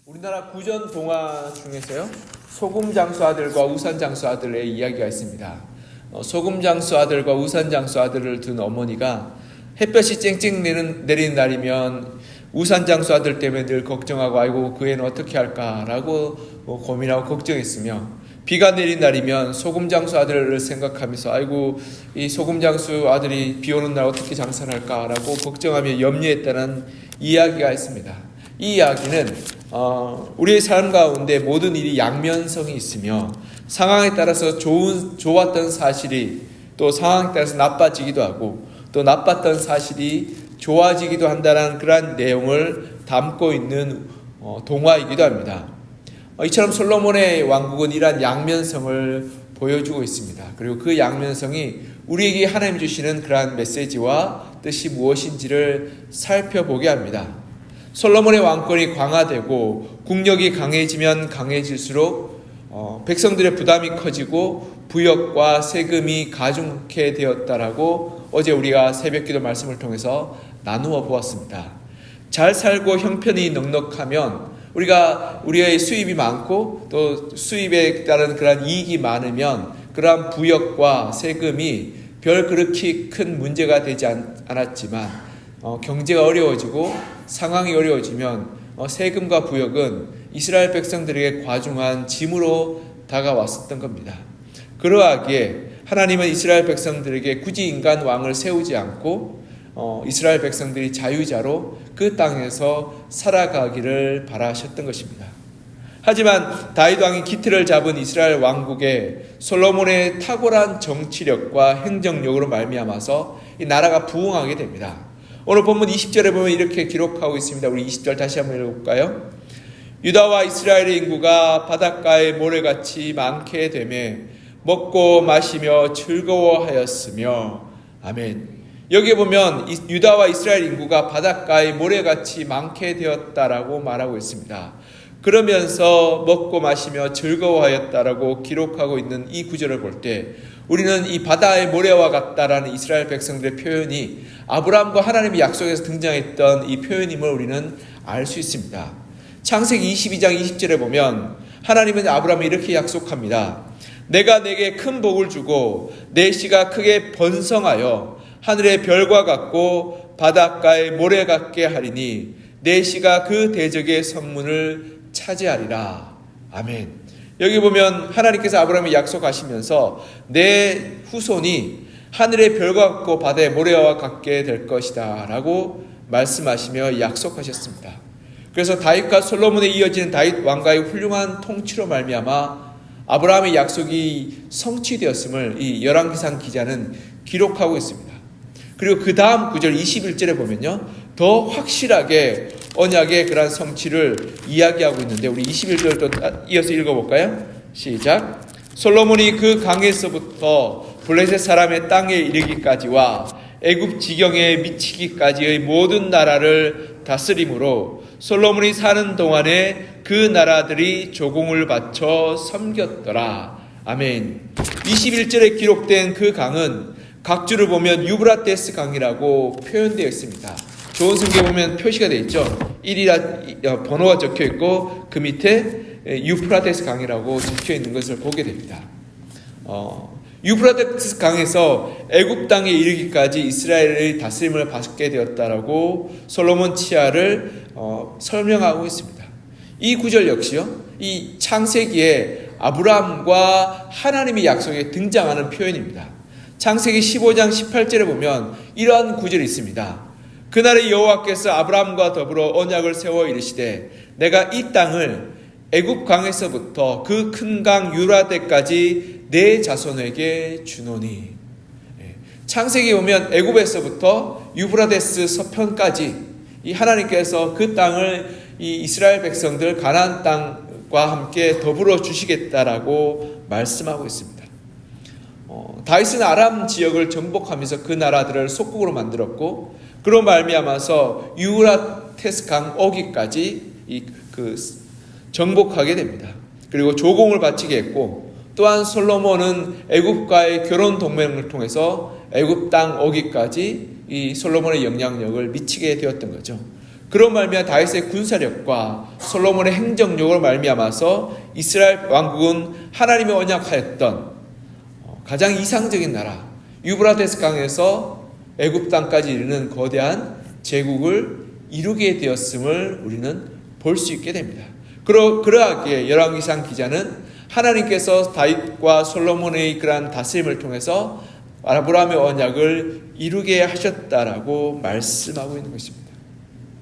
우리나라 구전 동화 중에서요, 소금 장수 아들과 우산 장수 아들의 이야기가 있습니다. 소금 장수 아들과 우산 장수 아들을 둔 어머니가 햇볕이 쨍쨍 내리는 날이면 우산 장수 아들 때문에 늘 걱정하고, 아이고 그 애는 어떻게 할까라고 고민하고 걱정했으며, 비가 내린 날이면 소금 장수 아들을 생각하면서 아이고 이 소금 장수 아들이 비 오는 날 어떻게 장사를 할까라고 걱정하며 염려했다는 이야기가 있습니다. 이 이야기는 우리의 삶 가운데 모든 일이 양면성이 있으며, 상황에 따라서 좋았던 사실이 또 상황에 따라서 나빠지기도 하고, 또 나빴던 사실이 좋아지기도 한다는 그러한 내용을 담고 있는 동화이기도 합니다. 이처럼 솔로몬의 왕국은 이러한 양면성을 보여주고 있습니다. 그리고 그 양면성이 우리에게 하나님 주시는 그러한 메시지와 뜻이 무엇인지를 살펴보게 합니다. 솔로몬의 왕권이 강화되고 국력이 강해지면 강해질수록 백성들의 부담이 커지고 부역과 세금이 가중케 되었다라고 어제 우리가 새벽기도 말씀을 통해서 나누어 보았습니다. 잘 살고 형편이 넉넉하면, 우리의 수입이 많고 또 수입에 따른 그러한 이익이 많으면 그러한 부역과 세금이 별 그렇게 큰 문제가 되지 않았지만, 경제가 어려워지고 상황이 어려워지면 세금과 부역은 이스라엘 백성들에게 과중한 짐으로 다가왔었던 겁니다. 그러하기에 하나님은 이스라엘 백성들에게 굳이 인간 왕을 세우지 않고 이스라엘 백성들이 자유자로 그 땅에서 살아가기를 바라셨던 것입니다. 하지만 다윗 왕이 기틀을 잡은 이스라엘 왕국에 솔로몬의 탁월한 정치력과 행정력으로 말미암아서 이 나라가 부흥하게 됩니다. 오늘 본문 20절에 보면 이렇게 기록하고 있습니다. 우리 20절 다시 한번 읽어볼까요? 유다와 이스라엘의 인구가 바닷가의 모래같이 많게 되매 먹고 마시며 즐거워하였으며. 아멘. 여기 보면 유다와 이스라엘 인구가 바닷가의 모래같이 많게 되었다라고 말하고 있습니다. 그러면서 먹고 마시며 즐거워하였다라고 기록하고 있는 이 구절을 볼 때, 우리는 이 바다의 모래와 같다라는 이스라엘 백성들의 표현이 아브라함과 하나님의 약속에서 등장했던 이 표현임을 우리는 알 수 있습니다. 창세기 22장 20절에 보면 하나님은 아브라함에 이렇게 약속합니다. 내가 내게 큰 복을 주고 내 씨가 크게 번성하여 하늘의 별과 같고 바닷가의 모래 같게 하리니 내 씨가 그 대적의 성문을 차지하리라. 아멘. 여기 보면 하나님께서 아브라함에 약속하시면서 내 후손이 하늘의 별과 같고 바다의 모래와 같게 될 것이다 라고 말씀하시며 약속하셨습니다. 그래서 다윗과 솔로몬에 이어지는 다윗 왕가의 훌륭한 통치로 말미암아 아브라함의 약속이 성취되었음을 이 열왕기상 기자는 기록하고 있습니다. 그리고 그 다음 구절 21절에 보면요, 더 확실하게 언약의 그러한 성취를 이야기하고 있는데, 우리 21절도 이어서 읽어볼까요? 시작. 솔로몬이 그 강에서부터 블레셋 사람의 땅에 이르기까지와 애굽 지경에 미치기까지의 모든 나라를 다스림으로 솔로몬이 사는 동안에 그 나라들이 조공을 바쳐 섬겼더라. 아멘. 21절에 기록된 그 강은 각주를 보면 유브라테스 강이라고 표현되어 있습니다. 좋은 성경에 보면 표시가 되어 있죠. 1이라 번호가 적혀 있고 그 밑에 유프라테스 강이라고 적혀 있는 것을 보게 됩니다. 유프라테스 강에서 애굽 땅에 이르기까지 이스라엘의 다스림을 받게 되었다라고 솔로몬 치하를 설명하고 있습니다. 이 구절 역시요, 이 창세기에 아브라함과 하나님의 약속에 등장하는 표현입니다. 창세기 15장 18절에 보면 이러한 구절이 있습니다. 그날의 여호와께서 아브라함과 더불어 언약을 세워 이르시되 내가 이 땅을 애굽 강에서부터 그 큰 강 유라데까지 내 자손에게 주노니. 창세기에 보면 애굽에서부터 유브라데스 서편까지 이 하나님께서 그 땅을 이 이스라엘 백성들 가나안 땅과 함께 더불어 주시겠다라고 말씀하고 있습니다. 다윗은 아람 지역을 정복하면서 그 나라들을 속국으로 만들었고, 그로 말미암아서 유브라테스 강 어기까지 정복하게 됩니다. 그리고 조공을 바치게 했고, 또한 솔로몬은 애굽과의 결혼 동맹을 통해서 애굽 땅 어기까지 이 솔로몬의 영향력을 미치게 되었던 거죠. 그런 말미암아 다윗의 군사력과 솔로몬의 행정력으로 말미암아서 이스라엘 왕국은 하나님의 언약하였던 가장 이상적인 나라, 유브라데스 강에서 애굽 땅까지 이르는 거대한 제국을 이루게 되었음을 우리는 볼 수 있게 됩니다. 그러하기에 열왕기상 기자는 하나님께서 다윗과 솔로몬의 그러한 다스림을 통해서 아브라함의 언약을 이루게 하셨다라고 말씀하고 있는 것입니다.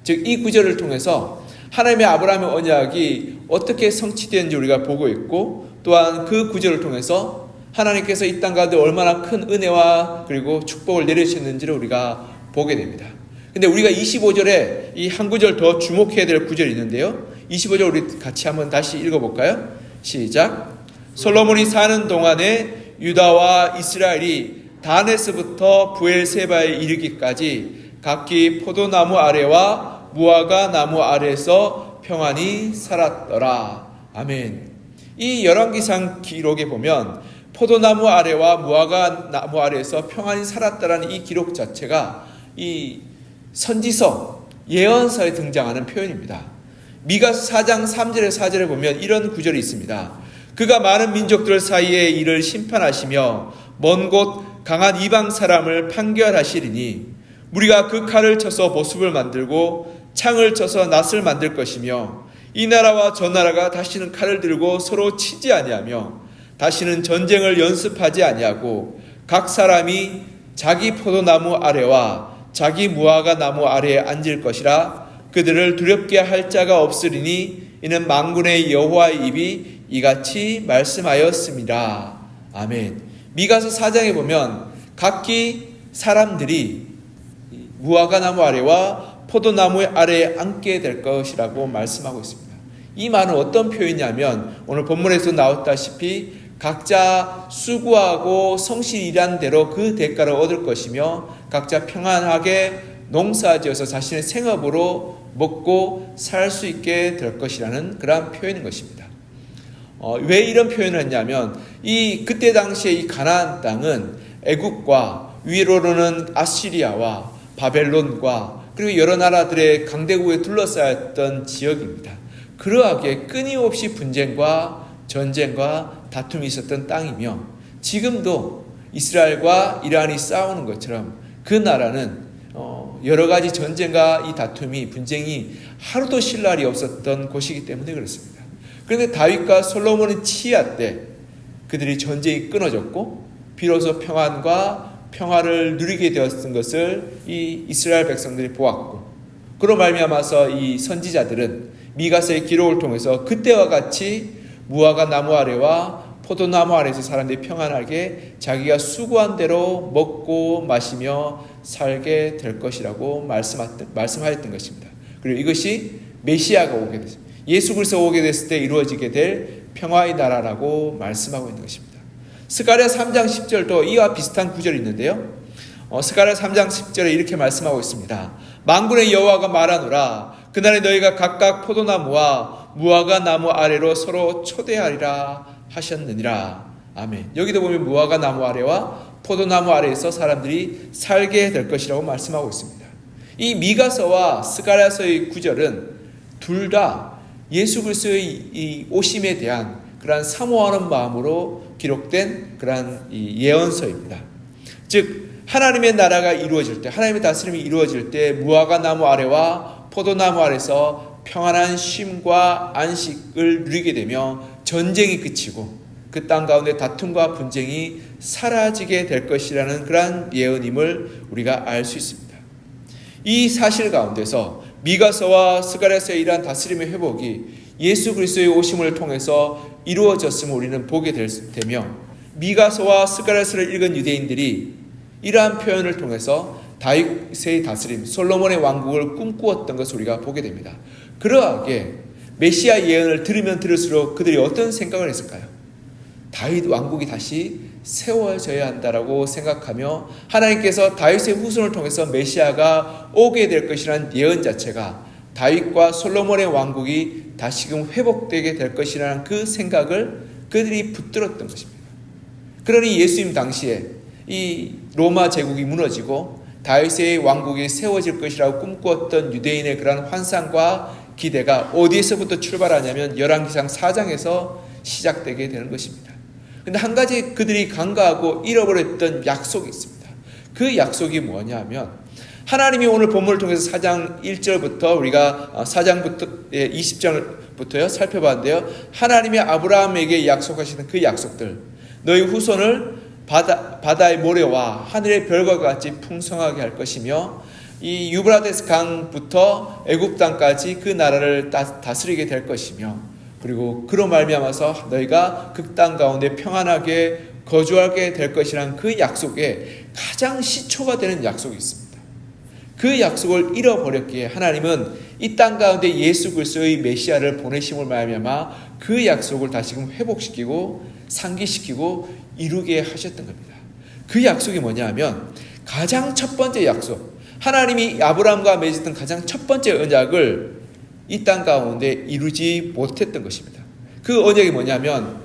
즉, 이 구절을 통해서 하나님의 아브라함의 언약이 어떻게 성취되는지 우리가 보고 있고, 또한 그 구절을 통해서 하나님께서 이 땅 가운데 얼마나 큰 은혜와 그리고 축복을 내려주셨는지를 우리가 보게 됩니다. 근데 우리가 25절에 이 한 구절 더 주목해야 될 구절이 있는데요. 25절 우리 같이 한번 다시 읽어볼까요? 시작. 솔로몬이 사는 동안에 유다와 이스라엘이 다네스부터 부엘세바에 이르기까지 각기 포도나무 아래와 무화과 나무 아래에서 평안히 살았더라. 아멘. 이 열왕기상 기록에 보면 포도나무 아래와 무화과 나무 아래에서 평안히 살았다라는 이 기록 자체가 이 선지서, 예언서에 등장하는 표현입니다. 미가서 4장 3절에 4절에 보면 이런 구절이 있습니다. 그가 많은 민족들 사이에 이를 심판하시며 먼 곳 강한 이방 사람을 판결하시리니 우리가 그 칼을 쳐서 보습을 만들고 창을 쳐서 낫을 만들 것이며 이 나라와 저 나라가 다시는 칼을 들고 서로 치지 아니하며 다시는 전쟁을 연습하지 아니하고 각 사람이 자기 포도나무 아래와 자기 무화과 나무 아래에 앉을 것이라. 그들을 두렵게 할 자가 없으리니 이는 만군의 여호와의 입이 이같이 말씀하였습니다. 아멘. 미가서 4장에 보면 각기 사람들이 무화과 나무 아래와 포도나무 아래에 앉게 될 것이라고 말씀하고 있습니다. 이 말은 어떤 표현이냐면 오늘 본문에서 나왔다시피 각자 수고하고 성실히 일한 대로 그 대가를 얻을 것이며 각자 평안하게 농사지어서 자신의 생업으로 먹고 살 수 있게 될 것이라는 그러한 표현인 것입니다. 왜 이런 표현을 했냐면 그때 당시에 이 가나안 땅은 애굽과 위로는 아시리아와 바벨론과 그리고 여러 나라들의 강대국에 둘러싸였던 지역입니다. 그러하기에 끊임없이 분쟁과 전쟁과 다툼이 있었던 땅이며 지금도 이스라엘과 이란이 싸우는 것처럼 그 나라는 여러 가지 전쟁과 이 다툼이 분쟁이 하루도 쉴 날이 없었던 곳이기 때문에 그렇습니다. 그런데 다윗과 솔로몬의 치하 때 그들이 전쟁이 끊어졌고 비로소 평안과 평화를 누리게 되었던 것을 이 이스라엘 백성들이 보았고 그로 말미암아서 이 선지자들은 미가서의 기록을 통해서 그때와 같이 무화과 나무 아래와 포도나무 아래에서 사람들이 평안하게 자기가 수고한 대로 먹고 마시며 살게 될 것이라고 말씀하였던 것입니다. 그리고 이것이 메시아가 오게 됐습니다. 예수 그리스도가 오게 됐을 때 이루어지게 될 평화의 나라라고 말씀하고 있는 것입니다. 스가랴 3장 10절도 이와 비슷한 구절이 있는데요. 스가랴 3장 10절에 이렇게 말씀하고 있습니다. 만군의 여호와가 말하노라. 그날에 너희가 각각 포도나무와 무화과 나무 아래로 서로 초대하리라 하셨느니라. 아멘. 여기도 보면 무화과 나무 아래와 포도나무 아래에서 사람들이 살게 될 것이라고 말씀하고 있습니다. 이 미가서와 스가랴서의 구절은 둘 다 예수 그리스도의 이 오심에 대한 그러한 사모하는 마음으로 기록된 그러한 이 예언서입니다. 즉 하나님의 나라가 이루어질 때, 하나님의 다스림이 이루어질 때 무화과 나무 아래와 포도나무 아래서 평안한 쉼과 안식을 누리게 되며 전쟁이 그치고 그 땅 가운데 다툼과 분쟁이 사라지게 될 것이라는 그러한 예언임을 우리가 알 수 있습니다. 이 사실 가운데서 미가서와 스가랴서의 이러한 다스림의 회복이 예수 그리스도의 오심을 통해서 이루어졌음을 우리는 보게 되며 미가서와 스가랴서를 읽은 유대인들이 이러한 표현을 통해서 다윗의 다스림, 솔로몬의 왕국을 꿈꾸었던 것을 우리가 보게 됩니다. 그러하게 메시아 예언을 들으면 들을수록 그들이 어떤 생각을 했을까요? 다윗 왕국이 다시 세워져야 한다라고 생각하며 하나님께서 다윗의 후손을 통해서 메시아가 오게 될 것이라는 예언 자체가 다윗과 솔로몬의 왕국이 다시금 회복되게 될 것이라는 그 생각을 그들이 붙들었던 것입니다. 그러니 예수님 당시에 이 로마 제국이 무너지고 다윗의 왕국이 세워질 것이라고 꿈꾸었던 유대인의 그런 환상과 기대가 어디에서부터 출발하냐면 열왕기상 4장에서 시작되게 되는 것입니다. 근데 한 가지 그들이 간과하고 잃어버렸던 약속이 있습니다. 그 약속이 뭐냐면 하나님이 오늘 본문을 통해서 4장 1절부터 우리가 4장부터 20절부터요 살펴봤는데요. 하나님이 아브라함에게 약속하시는 그 약속들, 너희 후손을 바다의 모래와 하늘의 별과 같이 풍성하게 할 것이며 이 유브라데스 강부터 애굽 땅까지 그 나라를 다스리게 될 것이며 그리고 그로 말미암아서 너희가 그 땅 가운데 평안하게 거주하게 될 것이라는 그 약속에 가장 시초가 되는 약속이 있습니다. 그 약속을 잃어버렸기에 하나님은 이 땅 가운데 예수 그리스도의 메시아를 보내심을 말미암아 그 약속을 다시금 회복시키고 상기시키고 이루게 하셨던 겁니다. 그 약속이 뭐냐면 가장 첫 번째 약속, 하나님이 아브라함과 맺었던 가장 첫 번째 언약을 이 땅 가운데 이루지 못했던 것입니다. 그 언약이 뭐냐면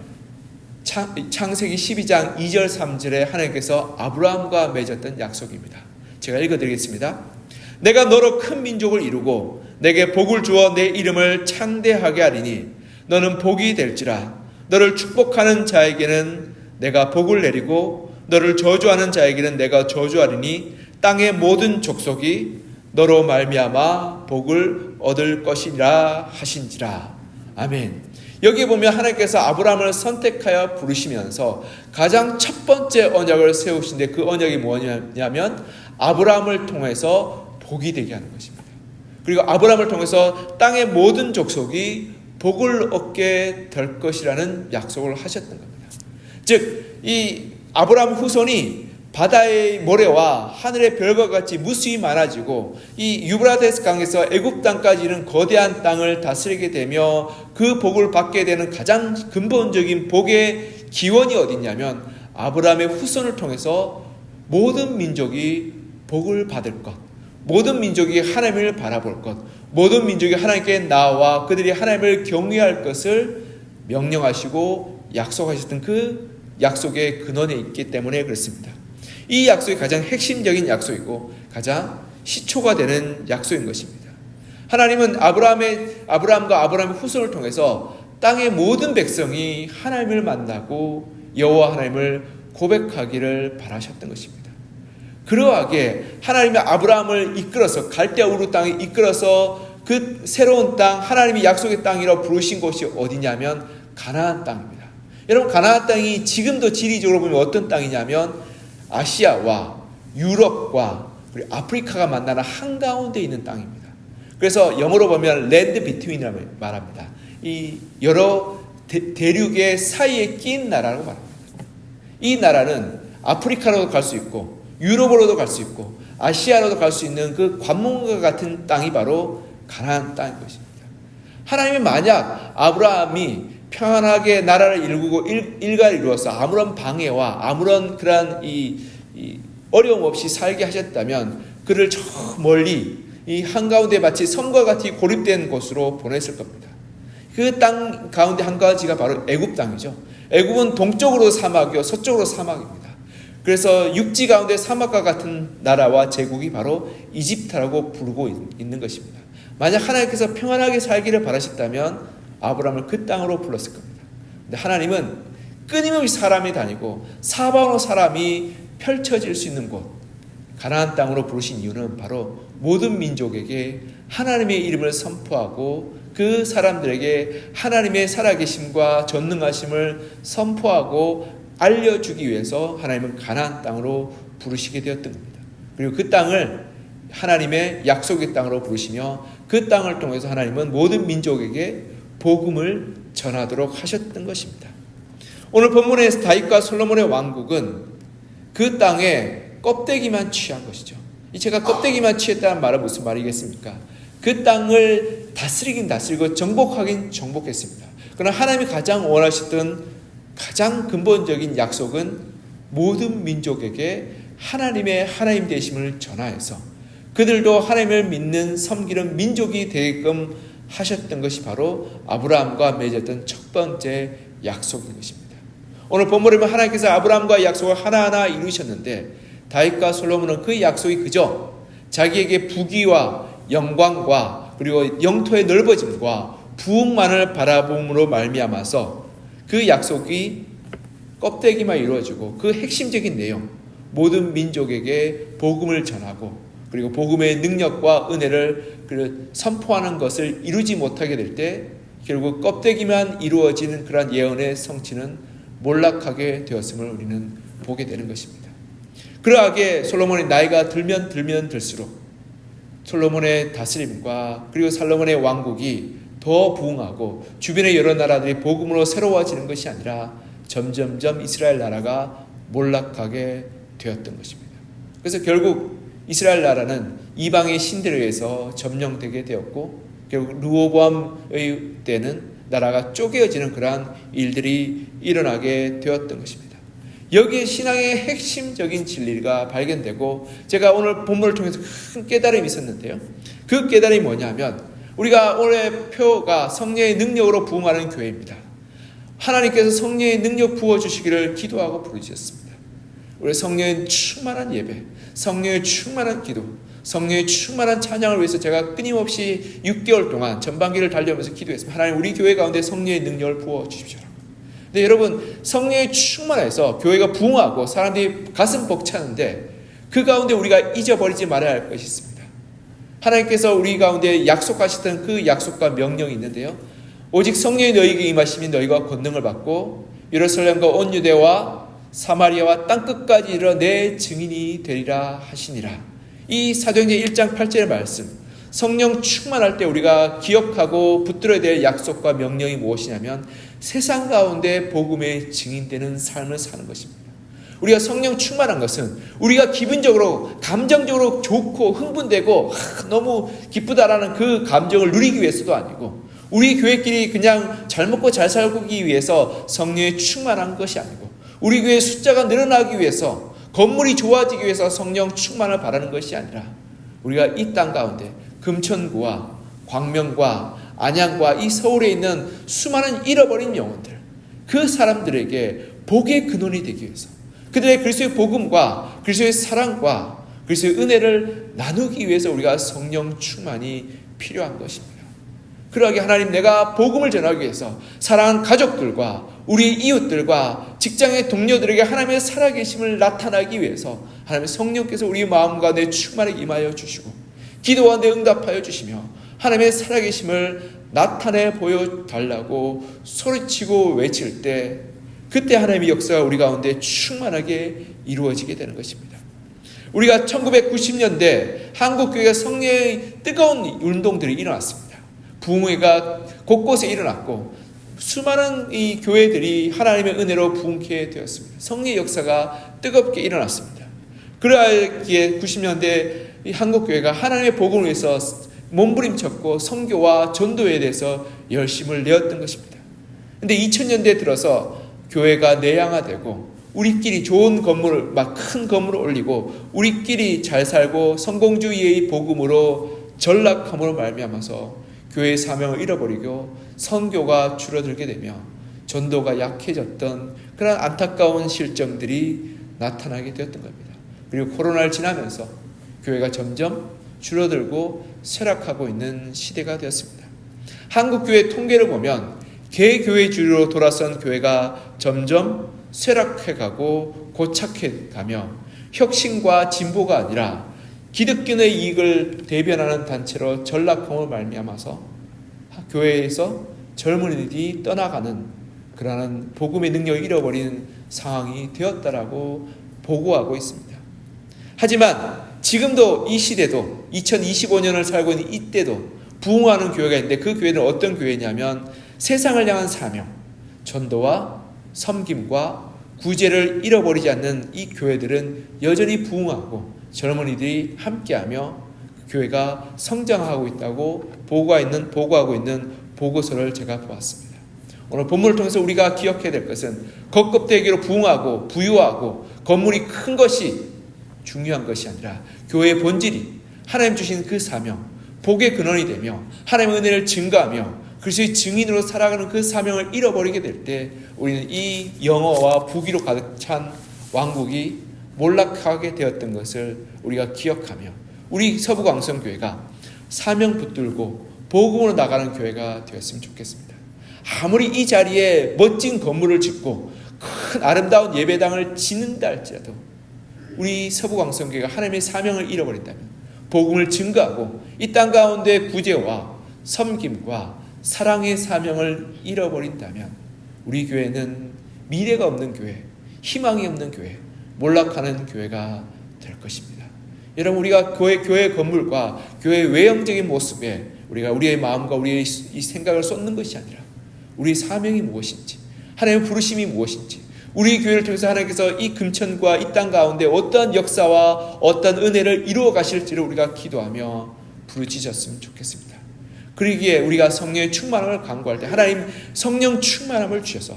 창세기 12장 2절 3절에 하나님께서 아브라함과 맺었던 약속입니다. 제가 읽어드리겠습니다. 내가 너로 큰 민족을 이루고 내게 복을 주어 내 이름을 창대하게 하리니 너는 복이 될지라. 너를 축복하는 자에게는 내가 복을 내리고 너를 저주하는 자에게는 내가 저주하리니 땅의 모든 족속이 너로 말미암아 복을 얻을 것이라 하신지라. 아멘. 여기 보면 하나님께서 아브라함을 선택하여 부르시면서 가장 첫 번째 언약을 세우신데 그 언약이 뭐냐면 아브라함을 통해서 복이 되게 하는 것입니다. 그리고 아브라함을 통해서 땅의 모든 족속이 복을 얻게 될 것이라는 약속을 하셨던 겁니다. 즉 이 아브라함 후손이 바다의 모래와 하늘의 별과 같이 무수히 많아지고 이 유브라데스 강에서 애굽 땅까지 이르는 거대한 땅을 다스리게 되며 그 복을 받게 되는 가장 근본적인 복의 기원이 어디냐면 아브라함의 후손을 통해서 모든 민족이 복을 받을 것, 모든 민족이 하나님을 바라볼 것, 모든 민족이 하나님께 나와 그들이 하나님을 경외할 것을 명령하시고 약속하셨던 그 약속의 근원에 있기 때문에 그렇습니다. 이 약속이 가장 핵심적인 약속이고 가장 시초가 되는 약속인 것입니다. 하나님은 아브라함과 아브라함의 후손을 통해서 땅의 모든 백성이 하나님을 만나고 여호와 하나님을 고백하기를 바라셨던 것입니다. 그러하게 하나님이 아브라함을 이끌어서 갈대아 우르 땅에 이끌어서 그 새로운 땅, 하나님이 약속의 땅이라고 부르신 곳이 어디냐면 가나안 땅입니다. 여러분, 가나안 땅이 지금도 지리적으로 보면 어떤 땅이냐면 아시아와 유럽과 그리고 아프리카가 만나는 한가운데 있는 땅입니다. 그래서 영어로 보면 land between이라고 말합니다. 이 여러 대륙의 사이에 끼인 나라라고 말합니다. 이 나라는 아프리카로도 갈 수 있고 유럽으로도 갈 수 있고 아시아로도 갈 수 있는 그 관문과 같은 땅이 바로 가나안 땅인 것입니다. 하나님이 만약 아브라함이 평안하게 나라를 이루고 일가를 이루어서 아무런 방해와 아무런 그러한 이 어려움 없이 살게 하셨다면 그를 저 멀리 이 한가운데 마치 섬과 같이 고립된 곳으로 보냈을 겁니다. 그 땅 가운데 한 가지가 바로 애굽 땅이죠. 애굽은 동쪽으로 사막이요 서쪽으로 사막입니다. 그래서 육지 가운데 사막과 같은 나라와 제국이 바로 이집트라고 부르고 있는 것입니다. 만약 하나님께서 평안하게 살기를 바라셨다면 아브라함을 그 땅으로 불렀을 겁니다. 근데 하나님은 끊임없이 사람이 다니고 사방으로 사람이 펼쳐질 수 있는 곳 가나안 땅으로 부르신 이유는 바로 모든 민족에게 하나님의 이름을 선포하고 그 사람들에게 하나님의 살아계심과 전능하심을 선포하고 알려주기 위해서 하나님은 가나안 땅으로 부르시게 되었던 겁니다. 그리고 그 땅을 하나님의 약속의 땅으로 부르시며 그 땅을 통해서 하나님은 모든 민족에게 복음을 전하도록 하셨던 것입니다. 오늘 본문에서 다윗과 솔로몬의 왕국은 그 땅에 껍데기만 취한 것이죠. 제가 껍데기만 취했다는 말은 무슨 말이겠습니까? 그 땅을 다스리긴 다스리고 정복하긴 정복했습니다. 그러나 하나님이 가장 원하셨던 가장 근본적인 약속은 모든 민족에게 하나님의 하나님 되심을 전하여서 그들도 하나님을 믿는 섬기는 민족이 되게끔 하셨던 것이 바로 아브라함과 맺었던 첫 번째 약속인 것입니다. 오늘 본문에 보면 하나님께서 아브라함과 약속을 하나하나 이루셨는데 다윗과 솔로몬은 그 약속이 그저 자기에게 부귀와 영광과 그리고 영토의 넓어짐과 부흥만을 바라봄으로 말미암아서 그 약속이 껍데기만 이루어지고 그 핵심적인 내용, 모든 민족에게 복음을 전하고 그리고 복음의 능력과 은혜를 선포하는 것을 이루지 못하게 될 때 결국 껍데기만 이루어지는 그러한 예언의 성취는 몰락하게 되었음을 우리는 보게 되는 것입니다. 그러하게 솔로몬의 나이가 들면 들수록 솔로몬의 다스림과 그리고 솔로몬의 왕국이 더 부흥하고 주변의 여러 나라들이 복음으로 새로워지는 것이 아니라 점점점 이스라엘 나라가 몰락하게 되었던 것입니다. 그래서 결국 이스라엘 나라는 이방의 신들에 의해서 점령되게 되었고 결국 르호보암의 때는 나라가 쪼개어지는 그러한 일들이 일어나게 되었던 것입니다. 여기에 신앙의 핵심적인 진리가 발견되고 제가 오늘 본문을 통해서 큰 깨달음이 있었는데요. 그 깨달음이 뭐냐면 우리가 올해 표가 성령의 능력으로 부흥하는 교회입니다. 하나님께서 성령의 능력 부어주시기를 기도하고 부르셨습니다. 우리 성령의 충만한 예배, 성령의 충만한 기도, 성령의 충만한 찬양을 위해서 제가 끊임없이 6개월 동안 전반기를 달려오면서 기도했습니다. 하나님 우리 교회 가운데 성령의 능력을 부어주십시오. 근데 여러분 성령의 충만해서 교회가 부흥하고 사람들이 가슴 벅차는데 그 가운데 우리가 잊어버리지 말아야 할 것이 있습니다. 하나님께서 우리 가운데 약속하셨던 그 약속과 명령이 있는데요. 오직 성령이 너희에게 임하시면 너희가 권능을 받고 예루살렘과 온 유대와 사마리아와 땅끝까지 이르러 내 증인이 되리라 하시니라. 이 사도행전 1장 8절의 말씀, 성령 충만할 때 우리가 기억하고 붙들어야 될 약속과 명령이 무엇이냐면 세상 가운데 복음의 증인되는 삶을 사는 것입니다. 우리가 성령 충만한 것은 우리가 기분적으로 감정적으로 좋고 흥분되고 너무 기쁘다라는 그 감정을 누리기 위해서도 아니고 우리 교회끼리 그냥 잘 먹고 잘 살기 위해서 성령에 충만한 것이 아니고 우리 교회 숫자가 늘어나기 위해서 건물이 좋아지기 위해서 성령 충만을 바라는 것이 아니라 우리가 이 땅 가운데 금천구와 광명과 안양과 이 서울에 있는 수많은 잃어버린 영혼들 그 사람들에게 복의 근원이 되기 위해서 그들의 그리스도의 복음과 그리스도의 사랑과 그리스도의 은혜를 나누기 위해서 우리가 성령 충만이 필요한 것입니다. 그러하게 하나님 내가 복음을 전하기 위해서 사랑하는 가족들과 우리 이웃들과 직장의 동료들에게 하나님의 살아계심을 나타나기 위해서 하나님의 성령께서 우리 마음 가운데 충만히 임하여 주시고 기도 가운데 응답하여 주시며 하나님의 살아계심을 나타내 보여달라고 소리치고 외칠 때 그때 하나님의 역사가 우리 가운데 충만하게 이루어지게 되는 것입니다. 우리가 1990년대 한국교회가 성령의 뜨거운 운동들이 일어났습니다. 부흥회가 곳곳에 일어났고 수많은 이 교회들이 하나님의 은혜로 부흥케 되었습니다. 성령의 역사가 뜨겁게 일어났습니다. 그러기에 90년대 이 한국교회가 하나님의 복음을 위해서 몸부림쳤고 선교와 전도에 대해서 열심을 내었던 것입니다. 그런데 2000년대에 들어서 교회가 내양화되고 우리끼리 좋은 건물을 막 큰 건물을 올리고 우리끼리 잘 살고 성공주의의 복음으로 전락함으로 말미암아서 교회의 사명을 잃어버리고 선교가 줄어들게 되며 전도가 약해졌던 그런 안타까운 실정들이 나타나게 되었던 겁니다. 그리고 코로나를 지나면서 교회가 점점 줄어들고 쇠락하고 있는 시대가 되었습니다. 한국교회 통계를 보면 개교회주의로 돌아선 교회가 점점 쇠락해가고 고착해가며 혁신과 진보가 아니라 기득권의 이익을 대변하는 단체로 전락함으로 말미암아서 교회에서 젊은이들이 떠나가는 그러한 복음의 능력을 잃어버리는 상황이 되었다라고 보고하고 있습니다. 하지만 지금도 이 시대도 2025년을 살고 있는 이때도 부흥하는 교회가 있는데 그 교회는 어떤 교회냐면 세상을 향한 사명, 전도와 섬김과 구제를 잃어버리지 않는 이 교회들은 여전히 부흥하고 젊은이들이 함께하며 교회가 성장하고 있다고 보고하고 있는 보고서를 제가 보았습니다. 오늘 본문을 통해서 우리가 기억해야 될 것은 겉껍데기로 부흥하고 부유하고 건물이 큰 것이 중요한 것이 아니라 교회의 본질이 하나님 주신 그 사명, 복의 근원이 되며 하나님의 은혜를 증거하며 그리스도의 증인으로 살아가는 그 사명을 잃어버리게 될 때 우리는 이 영어와 부귀로 가득 찬 왕국이 몰락하게 되었던 것을 우리가 기억하며 우리 서부광성교회가 사명 붙들고 복음으로 나가는 교회가 되었으면 좋겠습니다. 아무리 이 자리에 멋진 건물을 짓고 큰 아름다운 예배당을 짓는다 할지라도 우리 서부광성교회가 하나님의 사명을 잃어버린다면, 복음을 증거하고 이 땅 가운데 구제와 섬김과 사랑의 사명을 잃어버린다면 우리 교회는 미래가 없는 교회, 희망이 없는 교회, 몰락하는 교회가 될 것입니다. 여러분, 우리가 교회 건물과 교회의 외형적인 모습에 우리가 우리의 마음과 우리의 이 생각을 쏟는 것이 아니라 우리의 사명이 무엇인지, 하나님의 부르심이 무엇인지, 우리 교회를 통해서 하나님께서 이 금천과 이 땅 가운데 어떠한 역사와 어떠한 은혜를 이루어 가실지를 우리가 기도하며 부르짖었으면 좋겠습니다. 그러기에 우리가 성령의 충만함을 간구할 때 하나님 성령 충만함을 주셔서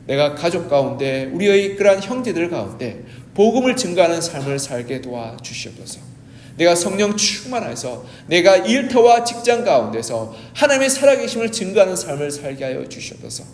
내가 가족 가운데 우리의 그러한 형제들 가운데 복음을 증거하는 삶을 살게 도와주시옵소서. 내가 성령 충만해서 내가 일터와 직장 가운데서 하나님의 살아계심을 증거하는 삶을 살게 하여 주시옵소서.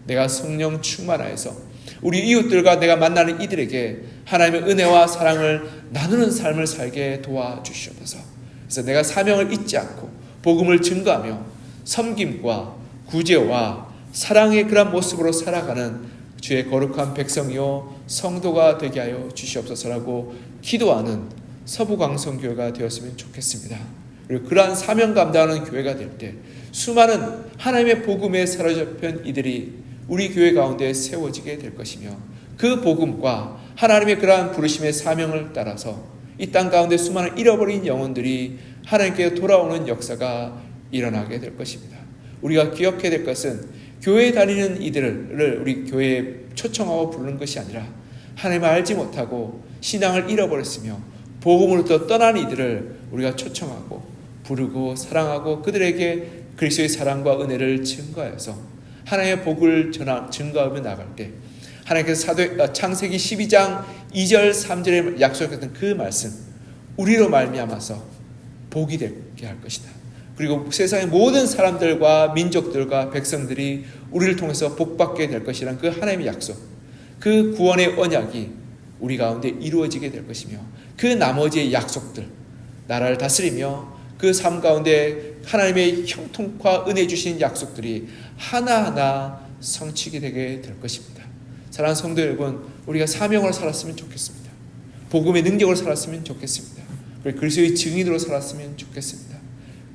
내가 성령 충만하여서 우리 이웃들과 내가 만나는 이들에게 하나님의 은혜와 사랑을 나누는 삶을 살게 도와주시옵소서. 그래서 내가 사명을 잊지 않고 복음을 증거하며 섬김과 구제와 사랑의 그런 모습으로 살아가는 주의 거룩한 백성이요 성도가 되게 하여 주시옵소서라고 기도하는 서부광성교회가 되었으면 좋겠습니다. 그리고 그러한 사명 감당하는 교회가 될 때 수많은 하나님의 복음에 사로잡힌 이들이 우리 교회 가운데 세워지게 될 것이며, 그 복음과 하나님의 그러한 부르심의 사명을 따라서 이 땅 가운데 수많은 잃어버린 영혼들이 하나님께 돌아오는 역사가 일어나게 될 것입니다. 우리가 기억해야 될 것은 교회에 다니는 이들을 우리 교회에 초청하고 부르는 것이 아니라 하나님을 알지 못하고 신앙을 잃어버렸으며 복음으로부터 떠난 이들을 우리가 초청하고 부르고 사랑하고 그들에게 그리스도의 사랑과 은혜를 증거하여서 하나님의 복을 증거하며 나갈 때 하나님께서 창세기 12장 2절 3절에 약속했던 그 말씀, 우리로 말미암아서 복이 되게 할 것이다. 그리고 세상의 모든 사람들과 민족들과 백성들이 우리를 통해서 복받게 될 것이라는 그 하나님의 약속, 그 구원의 언약이 우리 가운데 이루어지게 될 것이며, 그 나머지의 약속들, 나라를 다스리며 그 삶 가운데 하나님의 형통과 은혜 주신 약속들이 하나하나 성취게 되게 될 것입니다. 사랑하는 성도 여러분, 우리가 사명으로 살았으면 좋겠습니다. 복음의 능력으로 살았으면 좋겠습니다. 그리고 그리스도의 증인으로 살았으면 좋겠습니다.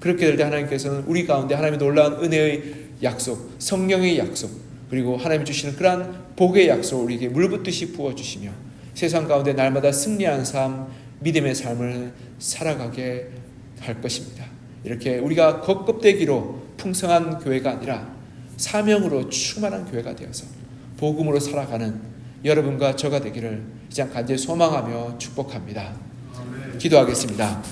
그렇게 될 때 하나님께서는 우리 가운데 하나님의 놀라운 은혜의 약속, 성령의 약속, 그리고 하나님이 주시는 그러한 복의 약속을 우리에게 물붓듯이 부어주시며 세상 가운데 날마다 승리한 삶, 믿음의 삶을 살아가게 할 것입니다. 이렇게 우리가 겉껍데기로 풍성한 교회가 아니라 사명으로 충만한 교회가 되어서 복음으로 살아가는 여러분과 저가 되기를 이제 간절히 소망하며 축복합니다. 기도하겠습니다.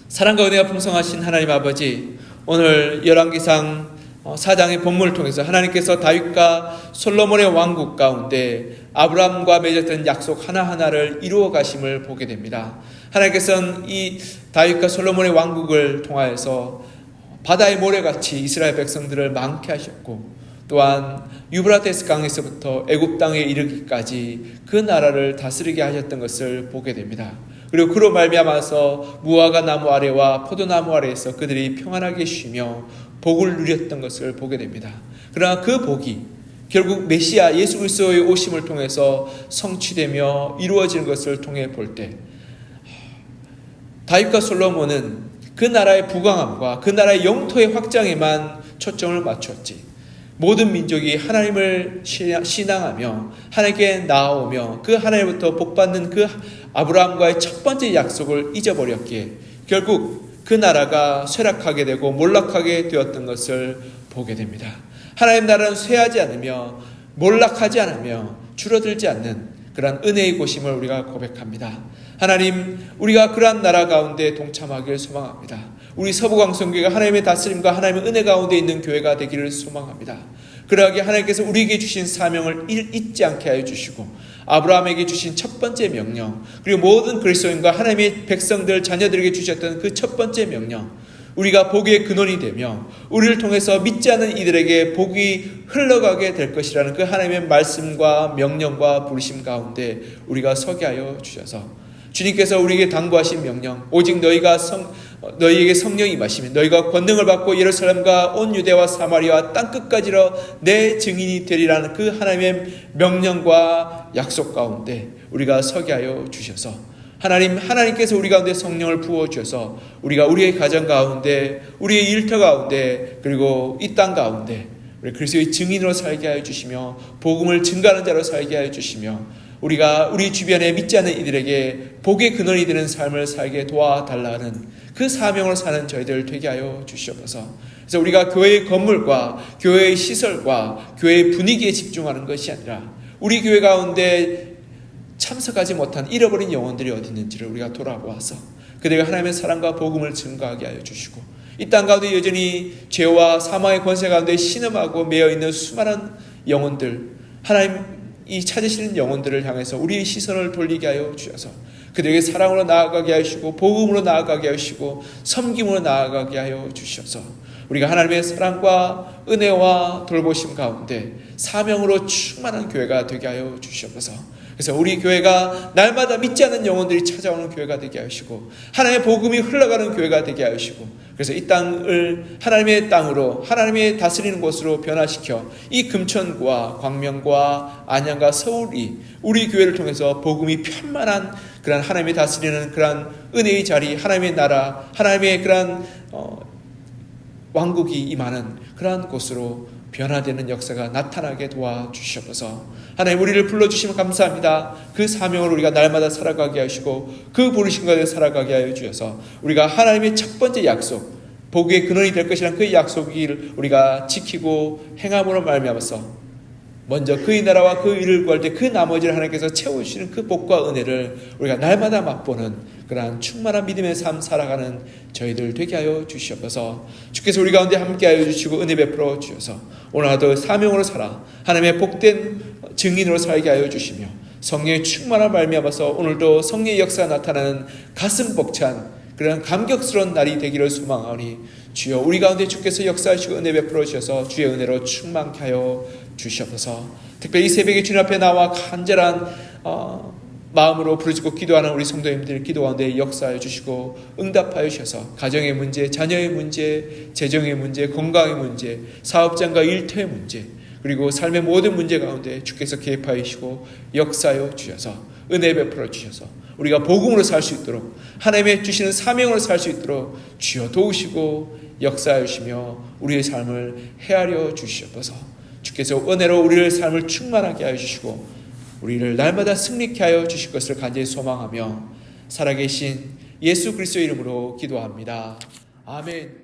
사랑과 은혜가 풍성하신 하나님 아버지, 오늘 열왕기상 4장의 본문을 통해서 하나님께서 다윗과 솔로몬의 왕국 가운데 아브라함과 맺었던 약속 하나하나를 이루어 가심을 보게 됩니다. 하나님께서는 이 다윗과 솔로몬의 왕국을 통하여서 바다의 모래같이 이스라엘 백성들을 많게 하셨고, 또한 유브라테스 강에서부터 애굽 땅에 이르기까지 그 나라를 다스리게 하셨던 것을 보게 됩니다. 그리고 그로 말미암아서 무화과 나무 아래와 포도나무 아래에서 그들이 평안하게 쉬며 복을 누렸던 것을 보게 됩니다. 그러나 그 복이 결국 메시아 예수 그리스도의 오심을 통해서 성취되며 이루어지는 것을 통해 볼 때 다윗과 솔로몬은 그 나라의 부강함과 그 나라의 영토의 확장에만 초점을 맞췄지, 모든 민족이 하나님을 신앙하며 하나님께 나아오며 그 하나님부터 복받는 그 아브라함과의 첫 번째 약속을 잊어버렸기에 결국 그 나라가 쇠락하게 되고 몰락하게 되었던 것을 보게 됩니다. 하나님 나라는 쇠하지 않으며 몰락하지 않으며 줄어들지 않는 그러한 은혜의 곳임을 우리가 고백합니다. 하나님, 우리가 그러한 나라 가운데 동참하기를 소망합니다. 우리 서부광성교회가 하나님의 다스림과 하나님의 은혜 가운데 있는 교회가 되기를 소망합니다. 그러하게 하나님께서 우리에게 주신 사명을 잊지 않게 하여 주시고, 아브라함에게 주신 첫 번째 명령, 그리고 모든 그리스도인과 하나님의 백성들 자녀들에게 주셨던 그 첫 번째 명령, 우리가 복의 근원이 되며 우리를 통해서 믿지 않는 이들에게 복이 흘러가게 될 것이라는 그 하나님의 말씀과 명령과 부르심 가운데 우리가 서게 하여 주셔서 주님께서 우리에게 당부하신 명령, 오직 너희에게 성령이 임하시면 너희가 권능을 받고 예루살렘과 온 유대와 사마리아 땅끝까지로 내 증인이 되리라는 그 하나님의 명령과 약속 가운데 우리가 서게 하여 주셔서 하나님께서 우리 가운데 성령을 부어주셔서 우리가 우리의 가정 가운데 우리의 일터 가운데 그리고 이 땅 가운데 우리 그리스도의 증인으로 살게 하여 주시며 복음을 증가하는 자로 살게 하여 주시며 우리가 우리 주변에 믿지 않는 이들에게 복의 근원이 되는 삶을 살게 도와달라는 그 사명으로 사는 저희들 되게 하여 주시옵소서. 그래서 우리가 교회의 건물과 교회의 시설과 교회의 분위기에 집중하는 것이 아니라 우리 교회 가운데 참석하지 못한 잃어버린 영혼들이 어디 있는지를 우리가 돌아보아서 그들에게 하나님의 사랑과 복음을 증거하게 하여 주시고 이 땅 가운데 여전히 죄와 사망의 권세 가운데 신음하고 매여있는 수많은 영혼들, 하나님이 찾으시는 영혼들을 향해서 우리의 시선을 돌리게 하여 주셔서 그들에게 사랑으로 나아가게 하시고 복음으로 나아가게 하시고 섬김으로 나아가게 하여 주셔서 우리가 하나님의 사랑과 은혜와 돌보심 가운데 사명으로 충만한 교회가 되게 하여 주시옵소서. 그래서 우리 교회가 날마다 믿지 않는 영혼들이 찾아오는 교회가 되게 하시고 하나님의 복음이 흘러가는 교회가 되게 하시고 그래서 이 땅을 하나님의 땅으로 하나님의 다스리는 곳으로 변화시켜 이 금천구와 광명과 안양과 서울이 우리 교회를 통해서 복음이 편만한 그런 하나님의 다스리는 그런 은혜의 자리, 하나님의 나라, 하나님의 그런 왕국이 임하는 그러한 곳으로 변화되는 역사가 나타나게 도와주시옵소서. 하나님 우리를 불러주시면 감사합니다. 그 사명을 우리가 날마다 살아가게 하시고 그 부르신 가운데 살아가게 하여 주셔서 우리가 하나님의 첫 번째 약속, 복의 근원이 될 것이라는 그 약속을 우리가 지키고 행함으로 말미암아서 먼저 그의 나라와 그 일을 구할 때 그 나머지를 하나님께서 채워주시는 그 복과 은혜를 우리가 날마다 맛보는 그러한 충만한 믿음의 삶 살아가는 저희들 되게 하여 주시옵소서. 주께서 우리 가운데 함께 하여 주시고 은혜 베풀어 주셔서 오늘 하도 사명으로 살아 하나님의 복된 증인으로 살게 하여 주시며 성령의 충만한 말미암아서 오늘도 성령의 역사가 나타나는 가슴 벅찬 그런 감격스러운 날이 되기를 소망하오니 주여 우리 가운데 주께서 역사하시고 은혜 베풀어 주셔서 주의 은혜로 충만케 하여 주시옵소서. 특별히 이 새벽에 주님 앞에 나와 간절한 마음으로 부르짖고 기도하는 우리 성도님들 기도 가운데 역사해 주시고 응답하여 주셔서 가정의 문제, 자녀의 문제, 재정의 문제, 건강의 문제, 사업장과 일터의 문제 그리고 삶의 모든 문제 가운데 주께서 개입하여 주시고 역사하여 주셔서 은혜 베풀어 주셔서 우리가 복음으로 살 수 있도록 하나님의 주시는 사명으로 살 수 있도록 주여 도우시고 역사하여 주시며 우리의 삶을 헤아려 주시옵소서. 주께서 은혜로 우리의 삶을 충만하게 하여 주시고 우리를 날마다 승리케 하여 주실 것을 간절히 소망하며 살아계신 예수 그리스도의 이름으로 기도합니다. 아멘.